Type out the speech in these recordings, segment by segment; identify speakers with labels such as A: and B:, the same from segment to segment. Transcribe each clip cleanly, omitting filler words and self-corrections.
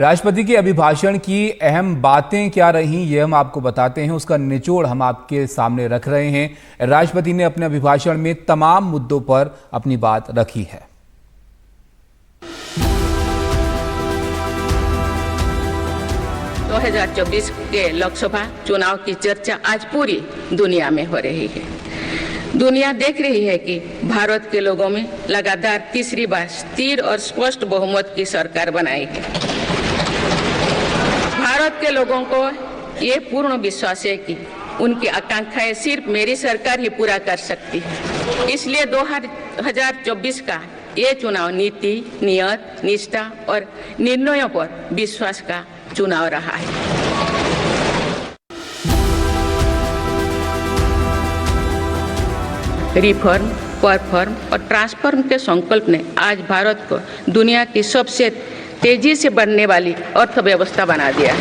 A: राष्ट्रपति के अभिभाषण की अहम बातें क्या रहीं ये हम आपको बताते हैं, उसका निचोड़ हम आपके सामने रख रहे हैं। राष्ट्रपति ने अपने अभिभाषण में तमाम मुद्दों पर अपनी बात रखी है।
B: दो 2024 के लोकसभा चुनाव की चर्चा आज पूरी दुनिया में हो रही है। दुनिया देख रही है कि भारत के लोगों में लगातार तीसरी बार स्थिर और स्पष्ट बहुमत की सरकार बनाई है। भारत के लोगों को ये पूर्ण विश्वास है कि उनकी आकांक्षाएं सिर्फ मेरी सरकार ही पूरा कर सकती है। इसलिए 2024 का ये चुनाव नीति, नियत, निष्ठा और निर्णयों पर विश्वास का चुनाव रहा है। रिफॉर्म, परफॉर्म और ट्रांसफॉर्म के संकल्प ने आज भारत को दुनिया की सबसे तेजी से बढ़ने वाली अर्थव्यवस्था बना दिया है।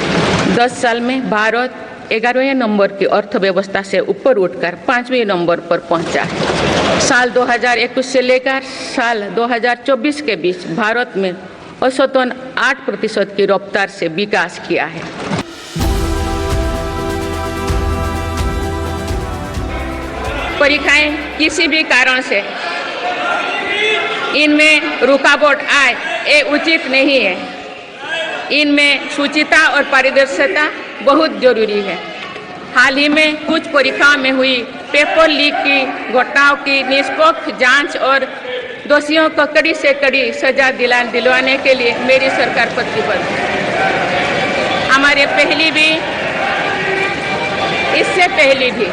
B: 10 साल में भारत 11वें नंबर की अर्थव्यवस्था से ऊपर उठकर 5वें नंबर पर पहुंचा है। साल 2021 से लेकर साल 2024 के बीच भारत में औसतन 8% की रफ्तार से विकास किया है। परीक्षाएं किसी भी कारण से इनमें रुकावट आए ये उचित नहीं है। इनमें शुचिता और पारदर्शिता बहुत जरूरी है। हाल ही में कुछ परीक्षाओं में हुई पेपर लीक की घटनाओं की निष्पक्ष जांच और दोषियों को कड़ी से कड़ी सजा दिलवाने के लिए मेरी सरकार प्रतिबद्ध है। इससे पहले भी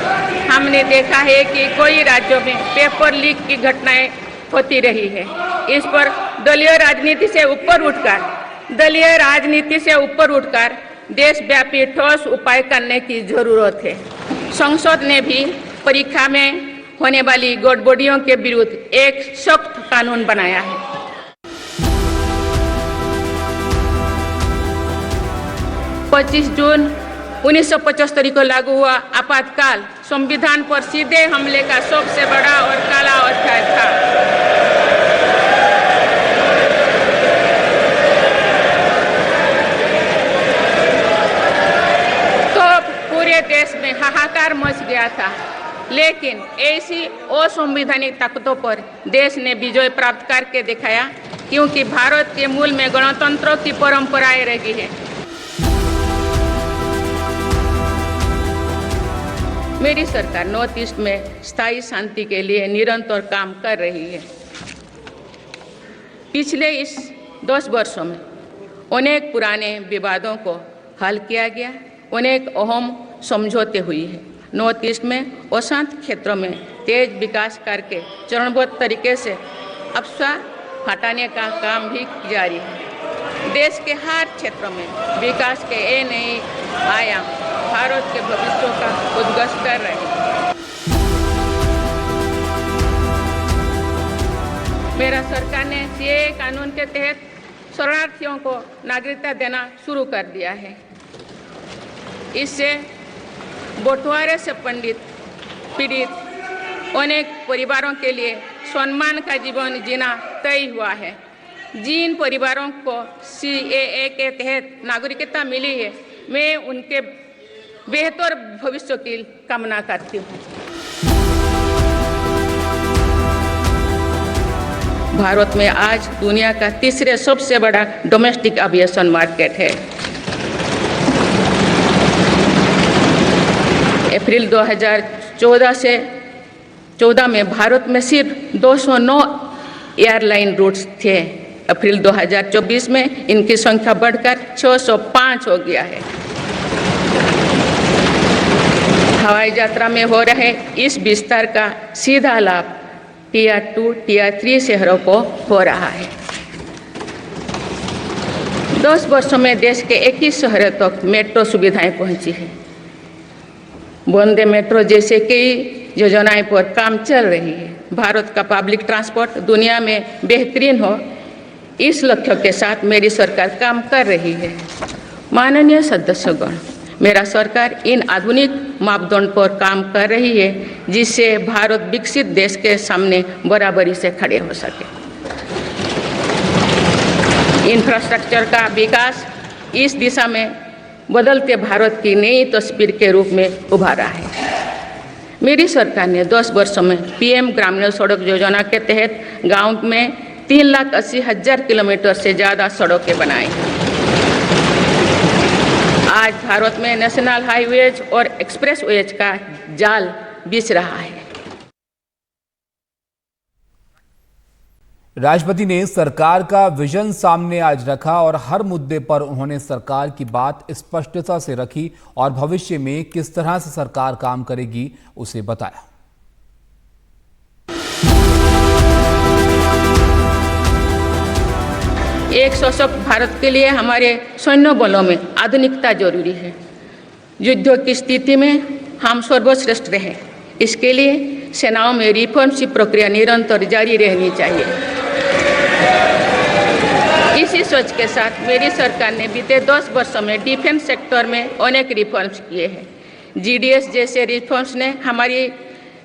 B: हमने देखा है कि कई राज्यों में पेपर लीक की घटनाएं होती रही है। इस पर दलीय राजनीति से ऊपर उठकर देशव्यापी ठोस उपाय करने की जरूरत है। संसद ने भी परीक्षा में होने वाली गड़बड़ियों के विरुद्ध एक सख्त कानून बनाया है। जून 1975 को लागू हुआ आपातकाल संविधान पर सीधे हमले का सबसे बड़ा और काला अध्याय था। तो पूरे देश में हाहाकार मच गया था, लेकिन ऐसी असंवैधानिक ताकतों पर देश ने विजय प्राप्त करके दिखाया, क्योंकि भारत के मूल में गणतंत्र की परंपराएं रही है। मेरी सरकार नॉर्थ ईस्ट में स्थायी शांति के लिए निरंतर काम कर रही है। पिछले इस 10 वर्षों में अनेक पुराने विवादों को हल किया गया, अनेक अहम समझौते हुई है। नॉर्थ ईस्ट में अशांत क्षेत्रों में तेज विकास करके चरणबद्ध तरीके से अफवाह हटाने का काम भी जारी है। देश के हर क्षेत्रों में विकास के ये नए आयाम भारत के भविष्य का उद्घोष कर रहे हैं। मेरा सरकार ने सीएए कानून के तहत शरणार्थियों को नागरिकता देना शुरू कर दिया है। इससे बंटवारे से पीड़ित अनेक परिवारों के लिए सम्मान का जीवन जीना तय हुआ है। जिन परिवारों को सीएए के तहत नागरिकता मिली है, मैं उनके बेहतर भविष्य की कामना करती हूँ। भारत में आज दुनिया का तीसरे सबसे बड़ा डोमेस्टिक एविएशन मार्केट है। अप्रैल 2014 में भारत में सिर्फ 209 एयरलाइन रूट्स थे। अप्रैल 2024 में इनकी संख्या बढ़कर 605 हो गया है। हवाई यात्रा में हो रहे इस विस्तार का सीधा लाभ टियर 2, टियर 3 शहरों को हो रहा है। 10 वर्षों में देश के 21 शहरों तक मेट्रो सुविधाएं पहुंची है। वंदे मेट्रो जैसे कई योजनाएं पर काम चल रही है। भारत का पब्लिक ट्रांसपोर्ट दुनिया में बेहतरीन हो, इस लक्ष्य के साथ मेरी सरकार काम कर रही है। माननीय सदस्यगण, मेरा सरकार इन आधुनिक मापदंड पर काम कर रही है, जिससे भारत विकसित देश के सामने बराबरी से खड़े हो सके। इंफ्रास्ट्रक्चर का विकास इस दिशा में बदलते भारत की नई तस्वीर के रूप में उभारा है। मेरी सरकार ने 10 वर्षों में पीएम ग्रामीण सड़क योजना के तहत गांव में 3,80,000 किलोमीटर से ज़्यादा सड़कें बनाई। आज भारत में नेशनल हाईवेज और एक्सप्रेसवेज का जाल बिछ रहा है।
A: राष्ट्रपति ने सरकार का विजन सामने आज रखा और हर मुद्दे पर उन्होंने सरकार की बात स्पष्टता से रखी और भविष्य में किस तरह से सरकार काम करेगी उसे बताया।
B: एक सशक्त भारत के लिए हमारे सैन्य बलों में आधुनिकता जरूरी है। युद्ध की स्थिति में हम सर्वश्रेष्ठ रहे, इसके लिए सेनाओं में रिफॉर्म्स की प्रक्रिया निरंतर जारी रहनी चाहिए। इसी सोच के साथ मेरी सरकार ने बीते 10 वर्षों में डिफेंस सेक्टर में अनेक रिफॉर्म्स किए हैं। जीडीएस जैसे रिफॉर्म्स ने हमारी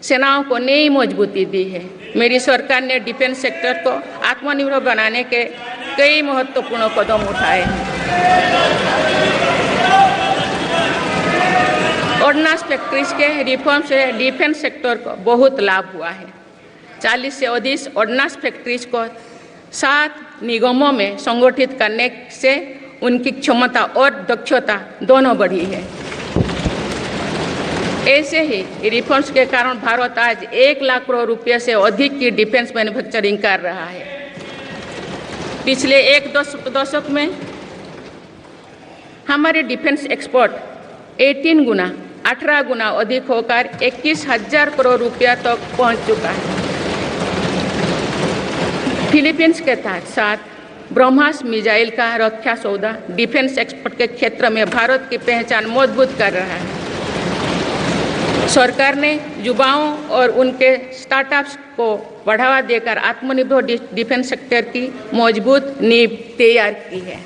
B: सेनाओं को नई मजबूती दी है। मेरी सरकार ने डिफेंस सेक्टर को आत्मनिर्भर बनाने के कई महत्वपूर्ण कदम उठाए हैं। ऑर्डिनेंस फैक्ट्रीज के रिफॉर्म से डिफेंस सेक्टर को बहुत लाभ हुआ है। 40 से अधिक ऑर्डिनेंस फैक्ट्रीज को 7 निगमों में संगठित करने से उनकी क्षमता और दक्षता दोनों बढ़ी है। ऐसे ही रिफॉर्म्स के कारण भारत आज 1 लाख करोड़ रुपये से अधिक की डिफेंस मैन्युफैक्चरिंग कर रहा है। पिछले एक दशक में हमारे डिफेंस एक्सपोर्ट 18 गुना अधिक होकर 21,000 करोड़ रुपया तक पहुंच चुका है। फिलीपींस के साथ ब्रह्मास मिसाइल का रक्षा सौदा डिफेंस एक्सपोर्ट के क्षेत्र में भारत की पहचान मजबूत कर रहा है। सरकार ने युवाओं और उनके स्टार्टअप्स को बढ़ावा देकर आत्मनिर्भर डिफेंस सेक्टर की मजबूत नींव तैयार की है।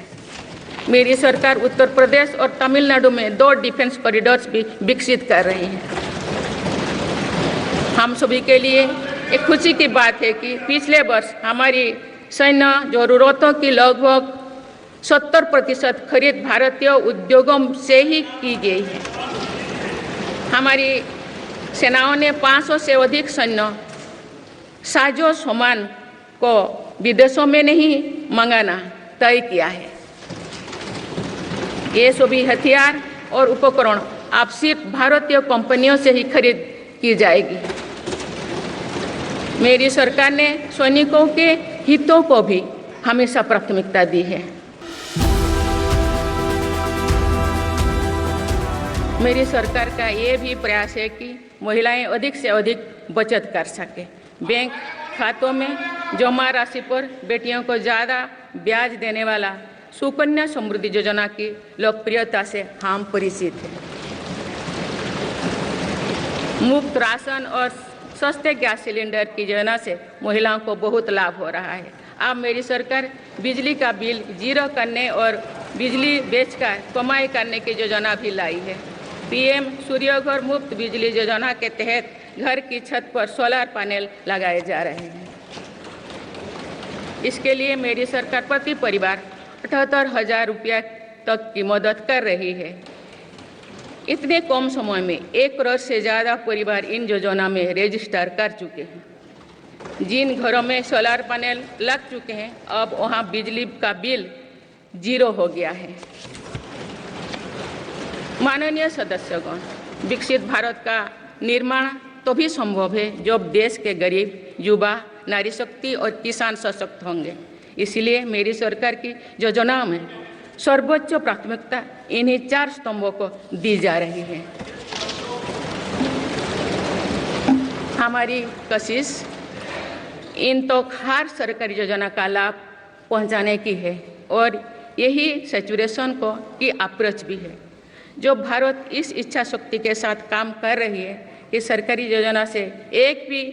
B: मेरी सरकार उत्तर प्रदेश और तमिलनाडु में 2 डिफेंस कॉरिडोर्स भी विकसित कर रही है। हम सभी के लिए एक खुशी की बात है कि पिछले वर्ष हमारी सैन्य जरूरतों की लगभग 70% खरीद भारतीय उद्योगों से ही की गई है। हमारी सेनाओं ने 500 से अधिक सैन्य साजो सामान को विदेशों में नहीं मंगाना तय किया है। ये सभी हथियार और उपकरण अब सिर्फ भारतीय कंपनियों से ही खरीद की जाएगी। मेरी सरकार ने सैनिकों के हितों को भी हमेशा प्राथमिकता दी है। मेरी सरकार का ये भी प्रयास है कि महिलाएं अधिक से अधिक बचत कर सकें। बैंक खातों में जमा राशि पर बेटियों को ज़्यादा ब्याज देने वाला सुकन्या समृद्धि योजना की लोकप्रियता से हम परिचित हैं। मुफ्त राशन और सस्ते गैस सिलेंडर की योजना से महिलाओं को बहुत लाभ हो रहा है। अब मेरी सरकार बिजली का बिल 0 करने और बिजली बेचकर कमाई करने की योजना भी लाई है। पीएम सूर्यघर मुफ्त बिजली योजना के तहत घर की छत पर सोलर पैनल लगाए जा रहे हैं। इसके लिए मेरी सरकार प्रति परिवार 78,000 रुपया तक की मदद कर रही है। इतने कम समय में 1 करोड़ से ज़्यादा परिवार इन योजना में रजिस्टर कर चुके हैं। जिन घरों में सोलर पैनल लग चुके हैं, अब वहां बिजली का बिल 0 हो गया है। माननीय सदस्यगण, विकसित भारत का निर्माण तभी संभव है जब देश के गरीब, युवा, नारी शक्ति और किसान सशक्त होंगे। इसलिए मेरी सरकार की योजनाओं में सर्वोच्च प्राथमिकता इन्हीं 4 स्तंभों को दी जा रही है। हमारी कोशिश इन तो हर सरकारी योजना का लाभ पहुंचाने की है और यही सैचुरेशन को की अप्रोच भी है। जो भारत इस इच्छा शक्ति के साथ काम कर रही है कि सरकारी योजना से एक भी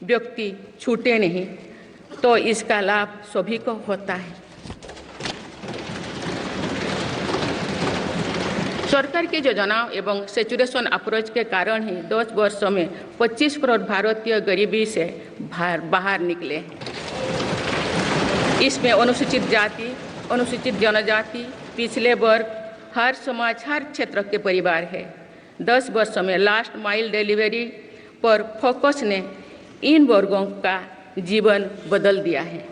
B: व्यक्ति छूटे नहीं, तो इसका लाभ सभी को होता है। सरकार की योजनाओं एवं सैचुरेशन अप्रोच के कारण ही 10 वर्षों में 25 करोड़ भारतीय गरीबी से बाहर निकले। इसमें अनुसूचित जाति, अनुसूचित जनजाति, पिछले वर्ग हर समाज, हर क्षेत्र के परिवार है। 10 वर्षों में लास्ट माइल डिलीवरी पर फोकस ने इन वर्गों का जीवन बदल दिया है।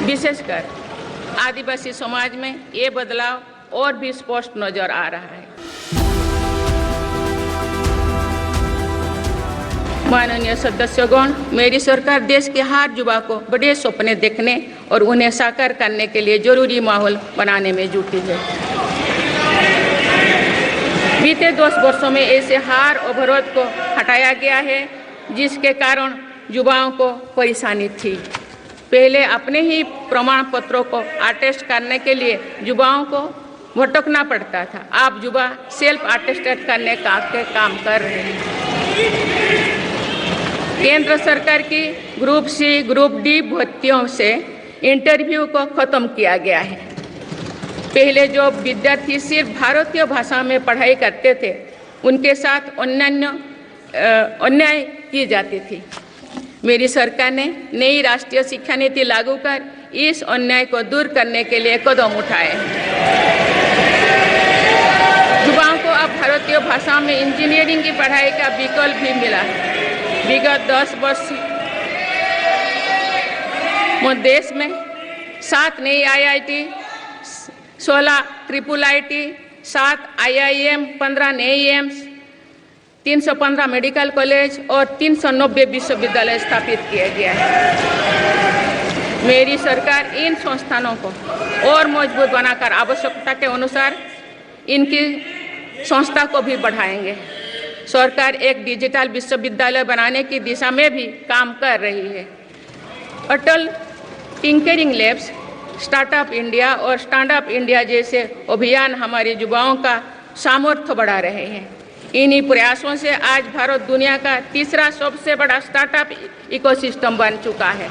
B: विशेषकर आदिवासी समाज में ये बदलाव और भी स्पष्ट नजर आ रहा है। माननीय सदस्यगण, मेरी सरकार देश के हर युवा को बड़े सपने देखने और उन्हें साकार करने के लिए जरूरी माहौल बनाने में जुटी है। बीते 10 वर्षों में ऐसे हर अवरोध को हटाया गया है जिसके कारण युवाओं को परेशानी थी। पहले अपने ही प्रमाण पत्रों को अटेस्ट करने के लिए युवाओं को भटकना पड़ता था। अब युवा सेल्फ अटेस्टेड करने का काम कर रहे हैं। केंद्र सरकार की ग्रुप सी, ग्रुप डी भर्तियों से इंटरव्यू को खत्म किया गया है। पहले जो विद्यार्थी सिर्फ भारतीय भाषा में पढ़ाई करते थे, उनके साथ अन्याय की जाती थी। मेरी सरकार ने नई राष्ट्रीय शिक्षा नीति लागू कर इस अन्याय को दूर करने के लिए कदम उठाए। युवाओं को अब भारतीय भाषा में इंजीनियरिंग की पढ़ाई का विकल्प भी मिला है। विगत 10 वर्ष में देश में 7 नई IIT, 16 IIIT, 7 IIM, 15 नए एम्स, 315 मेडिकल कॉलेज और 390 विश्वविद्यालय स्थापित किया गया है। मेरी सरकार इन संस्थानों को और मजबूत बनाकर आवश्यकता के अनुसार इनकी संस्था को भी बढ़ाएंगे। सरकार एक डिजिटल विश्वविद्यालय बनाने की दिशा में भी काम कर रही है। अटल टिंकरिंग लैब्स, स्टार्टअप इंडिया और स्टैंडअप इंडिया जैसे अभियान हमारे युवाओं का सामर्थ्य बढ़ा रहे हैं। इन्हीं प्रयासों से आज भारत दुनिया का तीसरा सबसे बड़ा स्टार्टअप इकोसिस्टम बन चुका है।